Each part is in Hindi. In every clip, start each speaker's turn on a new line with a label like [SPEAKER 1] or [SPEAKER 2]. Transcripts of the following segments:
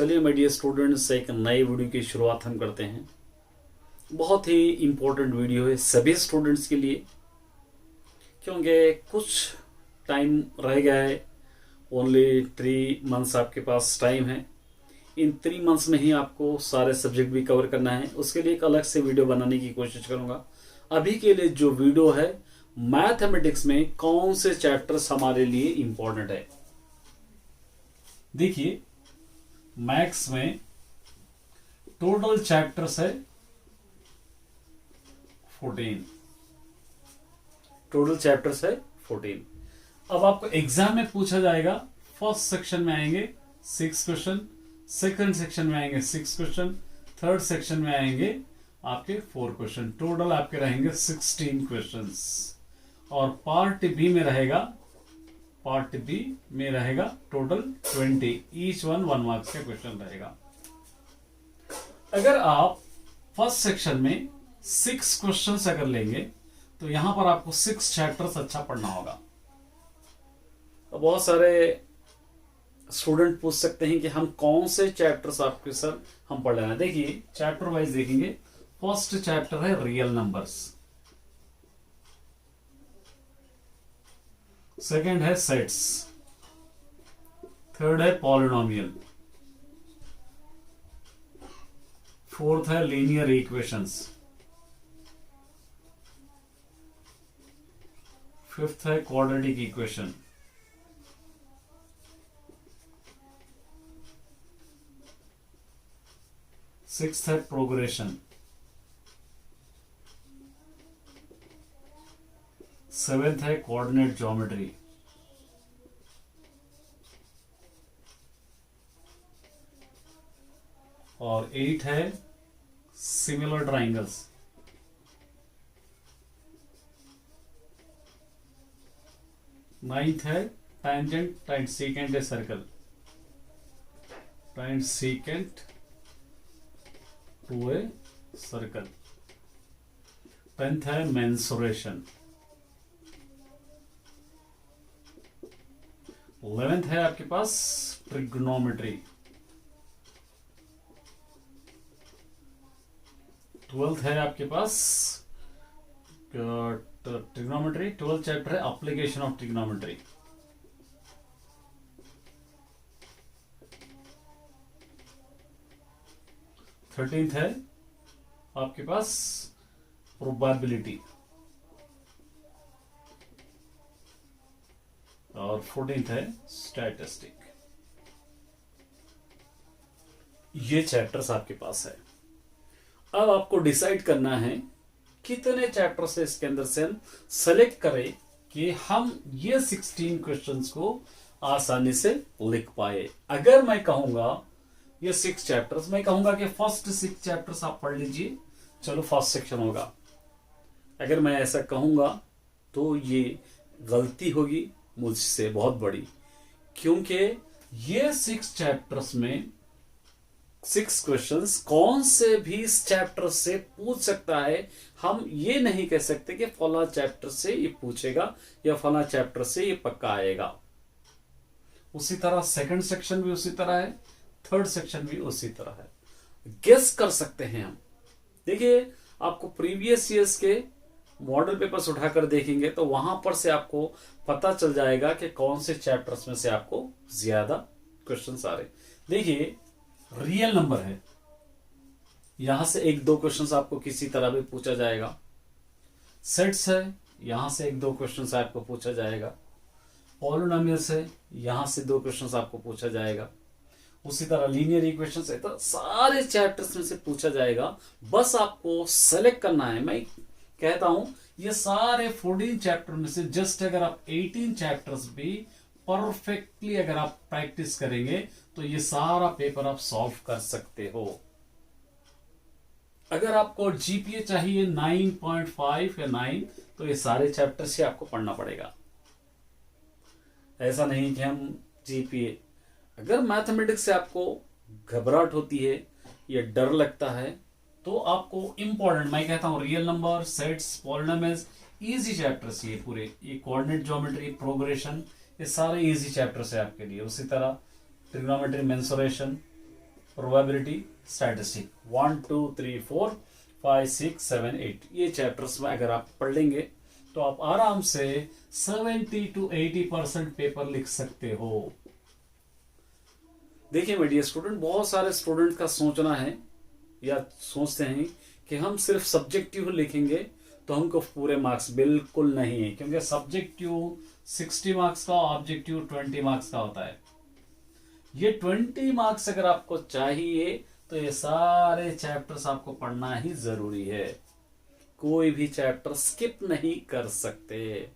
[SPEAKER 1] चलिए माय डियर स्टूडेंट्स, एक नए वीडियो की शुरुआत हम करते हैं। बहुत ही इम्पोर्टेंट वीडियो है सभी स्टूडेंट्स के लिए, क्योंकि कुछ टाइम रह गया है। ओनली 3 मंथ्स आपके पास टाइम है। इन 3 मंथ्स में ही आपको सारे सब्जेक्ट भी कवर करना है। उसके लिए एक अलग से वीडियो बनाने की कोशिश करूंगा। अभी के लिए जो वीडियो है, मैथमेटिक्स में कौन से चैप्टर्स हमारे लिए इम्पोर्टेंट है। देखिए, मैथ्स में टोटल चैप्टर्स है 14। टोटल चैप्टर्स है 14। अब आपको एग्जाम में पूछा जाएगा, फर्स्ट सेक्शन में आएंगे 6 क्वेश्चन, सेकंड सेक्शन में आएंगे 6 क्वेश्चन, थर्ड सेक्शन में आएंगे आपके 4 क्वेश्चन। टोटल आपके रहेंगे 16 क्वेश्चंस। और पार्ट बी में रहेगा टोटल 20। ईच वन 1 मार्क्स का क्वेश्चन रहेगा। अगर आप फर्स्ट सेक्शन में 6 क्वेश्चंस अगर लेंगे तो यहां पर आपको 6 चैप्टर्स अच्छा पढ़ना होगा। तो बहुत सारे स्टूडेंट पूछ सकते हैं कि हम कौन से चैप्टर्स आपके सर हम पढ़ लेना। देखिए, चैप्टर वाइज देखेंगे। फर्स्ट चैप्टर है रियल नंबर्स, सेकंड है सेट्स, थर्ड है पॉलिनोमियल, फोर्थ है लीनियर इक्वेशंस, फिफ्थ है क्वाड्रेटिक इक्वेशन, सिक्स्थ है प्रोग्रेशन, सेवेंथ है कोऑर्डिनेट ज्योमेट्री, और 8 है सिमिलर ट्राइंगल्स। नाइन्थ है tangent time secant a circle, time secant to a circle. 10th है मेंसुरेशन। 11th है आपके पास ट्रिग्नोमेट्री। 12th है आपके पास ट्रिग्नोमेट्री। 12th चैप्टर है एप्लीकेशन ऑफ ट्रिग्नोमेट्री। थर्टींथ है आपके पास प्रोबेबिलिटी, और 14th है स्टैटिस्टिक। ये चैप्टर्स आपके पास है। अब आपको डिसाइड करना है कितने चैप्टर से इसके अंदर से हम सेलेक्ट करें कि हम ये 16 क्वेश्चंस को आसानी से लिख पाए। अगर मैं कहूंगा ये 6 चैप्टर्स, मैं कहूंगा कि फर्स्ट 6 चैप्टर्स आप पढ़ लीजिए, चलो फर्स्ट सेक्शन होगा। अगर मैं ऐसा कहूंगा तो ये गलती होगी मुझसे बहुत बड़ी, क्योंकि ये 6 चैप्टर्स में 6 क्वेश्चंस कौन से भी इस चैप्टर से पूछ सकता है। हम ये नहीं कह सकते कि फला चैप्टर से ये पूछेगा या फला चैप्टर से ये पक्का आएगा। उसी तरह सेकंड सेक्शन भी उसी तरह है, थर्ड सेक्शन भी उसी तरह है। गेस कर सकते हैं हम। देखिए, आपको प्रीवियस ईयर्स के मॉडल पेपर्स उठाकर देखेंगे तो वहां पर से आपको पता चल जाएगा कि कौन से चैप्टर्स में से आपको ज्यादा क्वेश्चंस आ रहे। देखिए, रियल नंबर है, यहां से 1-2 क्वेश्चंस आपको किसी तरह भी पूछा जाएगा। सेट्स है, यहां से 1-2 क्वेश्चंस आपको पूछा जाएगा। पॉलिनोमियल्स है, यहां से 2 क्वेश्चंस आपको पूछा जाएगा। उसी तरह लीनियर इक्वेशंस है, तो सारे चैप्टर्स में से पूछा जाएगा। बस आपको सेलेक्ट करना है। मैं कहता हूं ये सारे 14 चैप्टर में से जस्ट अगर आप 18 चैप्टर्स भी परफेक्टली अगर आप प्रैक्टिस करेंगे तो ये सारा पेपर आप सॉल्व कर सकते हो। अगर आपको जीपीए चाहिए 9.5 या 9, तो ये सारे चैप्टर से आपको पढ़ना पड़ेगा। ऐसा नहीं कि हम जीपीए, अगर मैथमेटिक्स से आपको घबराहट होती है या डर लगता है तो आपको इंपॉर्टेंट, मैं कहता हूं real number, sets, polynomials, easy chapters ये पूरे। ये कोऑर्डिनेट ज्योमेट्री, प्रोग्रेशन, ये सारे इजी चैप्टर्स है आपके लिए। उसी तरह ट्रिग्नोमेट्री, मेंसुरेशन, प्रोबेबिलिटी, स्टैटिस्टिक, 1 2 3 4 5 6 7 8 ये चैप्टर्स में अगर आप पढ़ लेंगे तो आप आराम से 70 to 80% पेपर लिख सकते हो। देखिए माय डियर स्टूडेंट, बहुत सारे स्टूडेंट का सोचना है या सोचते हैं कि हम सिर्फ सब्जेक्टिव लिखेंगे तो हमको पूरे मार्क्स, बिल्कुल नहीं है, क्योंकि सब्जेक्टिव 60 मार्क्स का, ऑब्जेक्टिव 20 मार्क्स का होता है। ये 20 मार्क्स अगर आपको चाहिए तो ये सारे चैप्टर्स आपको पढ़ना ही जरूरी है, कोई भी चैप्टर स्किप नहीं कर सकते।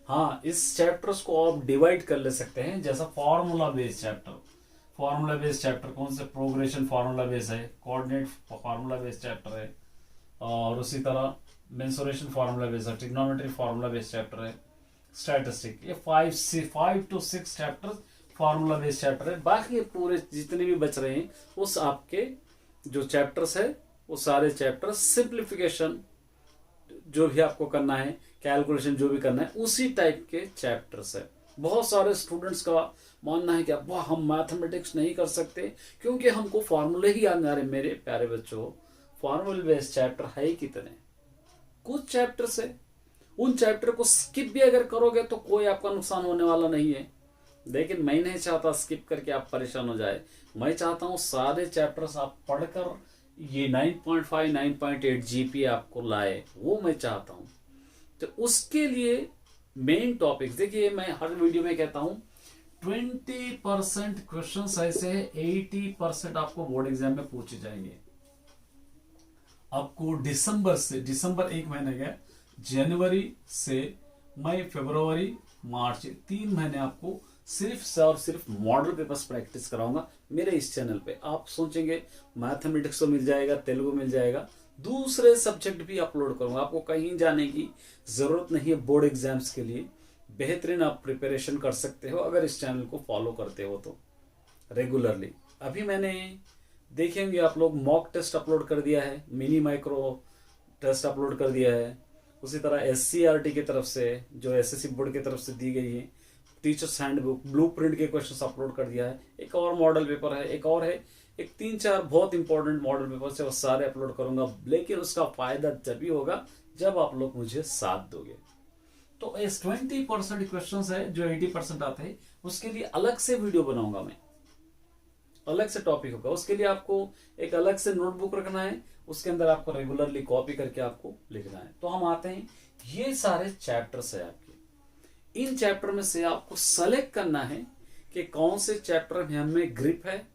[SPEAKER 1] हाँ, इस चैप्टर्स को आप डिवाइड कर ले सकते हैं, जैसा formula based chapter, formula based chapter कौन से, प्रोग्रेशन फॉर्मूला बेस्ड है, कोऑर्डिनेट फॉर्मूला बेस्ड चैप्टर है, और उसी तरह मेंसुरेशन फॉर्मूला बेस्ड है, ट्रिग्नोमेट्री फॉर्मूला बेस्ड चैप्टर है, स्टैटिस्टिक, ये 5 to 6 chapter formula based chapter है। बाकी पूरे जितने भी बच रहे हैं उस आपके जो चैप्टर्स है वो सारे चैप्टर सिंप्लीफिकेशन जो भी आपको करना है, कैलकुलेशन जो भी करना है, उसी टाइप के चैप्टर्स है। बहुत सारे स्टूडेंट्स का मानना है कि अब हम मैथमेटिक्स नहीं कर सकते क्योंकि हमको फॉर्मूले ही याद आ रहे। मेरे प्यारे बच्चों, फॉर्मूला बेस्ड चैप्टर है ही कितने, कुछ चैप्टर्स है, उन चैप्टर को स्किप भी अगर करोगे तो कोई आपका नुकसान होने वाला नहीं है। लेकिन मैं नहीं चाहता स्किप करके आप परेशान हो जाए, मैं चाहता हूं सारे चैप्टर्स आप पढ़कर ये 9.5 9.8 जीपी आपको लाए, वो मैं चाहता हूं। तो उसके लिए मेन टॉपिक्स देखिए, मैं हर वीडियो में कहता हूं 20% क्वेश्चन ऐसे है, 80% आपको बोर्ड एग्जाम में पूछे जाएंगे। आपको दिसंबर एक महीने गया, जनवरी से मई, फरवरी, मार्च, 3 महीने आपको सिर्फ और सिर्फ मॉडल पेपर्स प्रैक्टिस कराऊंगा मेरे इस चैनल पे। आप सोचेंगे मैथमेटिक्स तो मिल जाएगा, तेलुगु मिल जाएगा, दूसरे सब्जेक्ट भी अपलोड करूंगा। आपको कहीं जाने की जरूरत नहीं है बोर्ड एग्जाम्स के लिए, बेहतरीन आप प्रिपरेशन कर सकते हो अगर इस चैनल को फॉलो करते हो तो रेगुलरली। अभी मैंने देखेंगे आप लोग मॉक टेस्ट अपलोड कर दिया है, मिनी माइक्रो टेस्ट अपलोड कर दिया है, उसी तरह SCRT की तरफ से जो SSC बोर्ड की तरफ से दी गई है टीचर्स हैंडबुक, ब्लूप्रिंट के क्वेश्चंस अपलोड कर दिया है। एक और मॉडल पेपर है, एक और है, एक 3-4 बहुत इंपॉर्टेंट मॉडल पेपर है, वो सारे अपलोड करूंगा। लेकिन उसका फायदा जब भी होगा जब आप लोग मुझे साथ दोगे। तो इस 20% क्वेश्चंस है जो 80% आते हैं, उसके लिए अलग से वीडियो बनाऊंगा मैं, अलग से टॉपिक होगा, उसके लिए आपको एक अलग से नोटबुक रखना है, उसके अंदर आपको रेगुलरली कॉपी करके आपको लिखना है। तो हम आते हैं, ये सारे चैप्टर्स है आपके, इन चैप्टर में से आपको सेलेक्ट करना है कि कौन से चैप्टर में हमें ग्रिप है,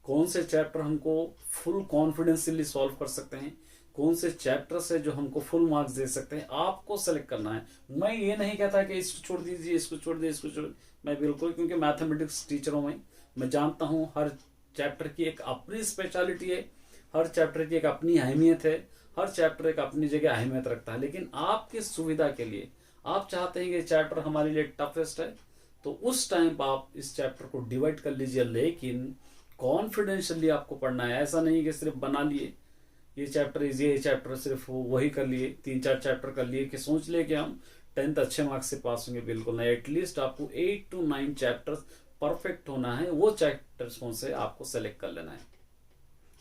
[SPEAKER 1] कौन से चैप्टर हमको फुल कॉन्फिडेंसली सॉल्व कर सकते हैं, कौन से चैप्टर्स है जो हमको फुल मार्क्स दे सकते हैं, आपको सेलेक्ट करना है। मैं ये नहीं कहता कि इसको छोड़ दीजिए, इसको छोड़ दीजिए, इसको छोड़, मैं बिल्कुल, क्योंकि मैथमेटिक्स टीचर हूं मैं जानता हूं हर चैप्टर की एक अपनी स्पेशलिटी है, हर चैप्टर की एक अपनी अहमियत है, हर चैप्टर एक अपनी जगह अहमियत रखता है। लेकिन आपकी सुविधा के लिए आप चाहते हैं कि चैप्टर हमारे लिए टफेस्ट है, तो उस टाइम पर आप इस चैप्टर को डिवाइड कर लीजिए, लेकिन कॉन्फिडेंशियली आपको पढ़ना है। ऐसा नहीं कि सिर्फ बना लिए ये चैप्टर इजी है, ये चैप्टर सिर्फ वही कर लिए, 3-4 चैप्टर कर लिए कि सोच लिए कि हम 10th अच्छे मार्क्स से पास होंगे, बिल्कुल नहीं। एटलीस्ट आपको 8 to 9 चैप्टर्स परफेक्ट होना है, वो चैप्टर्स कौन से आपको सेलेक्ट कर लेना है।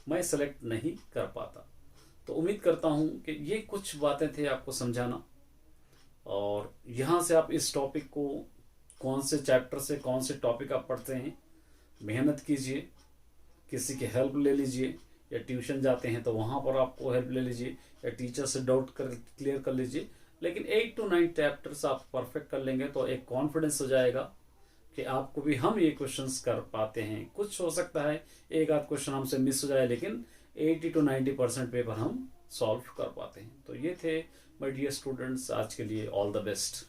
[SPEAKER 1] मैं सेलेक्ट नहीं कर पाता, तो उम्मीद करता हूं कि ये कुछ बातें थे आपको समझाना, और यहां से आप इस टॉपिक को कौन से चैप्टर से कौन से टॉपिक आप पढ़ते हैं मेहनत कीजिए, किसी की हेल्प ले लीजिए, या ट्यूशन जाते हैं तो वहां पर आपको हेल्प ले लीजिए, या टीचर से डाउट क्लियर कर लीजिए। लेकिन 8 to 9 चैप्टर्स आप परफेक्ट कर लेंगे तो एक कॉन्फिडेंस हो जाएगा कि आपको भी हम ये क्वेश्चंस कर पाते हैं। कुछ हो सकता है एक आध क्वेश्चन हमसे मिस हो जाए, लेकिन 80 to 90% पेपर हम सॉल्व कर पाते हैं। तो ये थे माय डियर स्टूडेंट्स, आज के लिए ऑल द बेस्ट।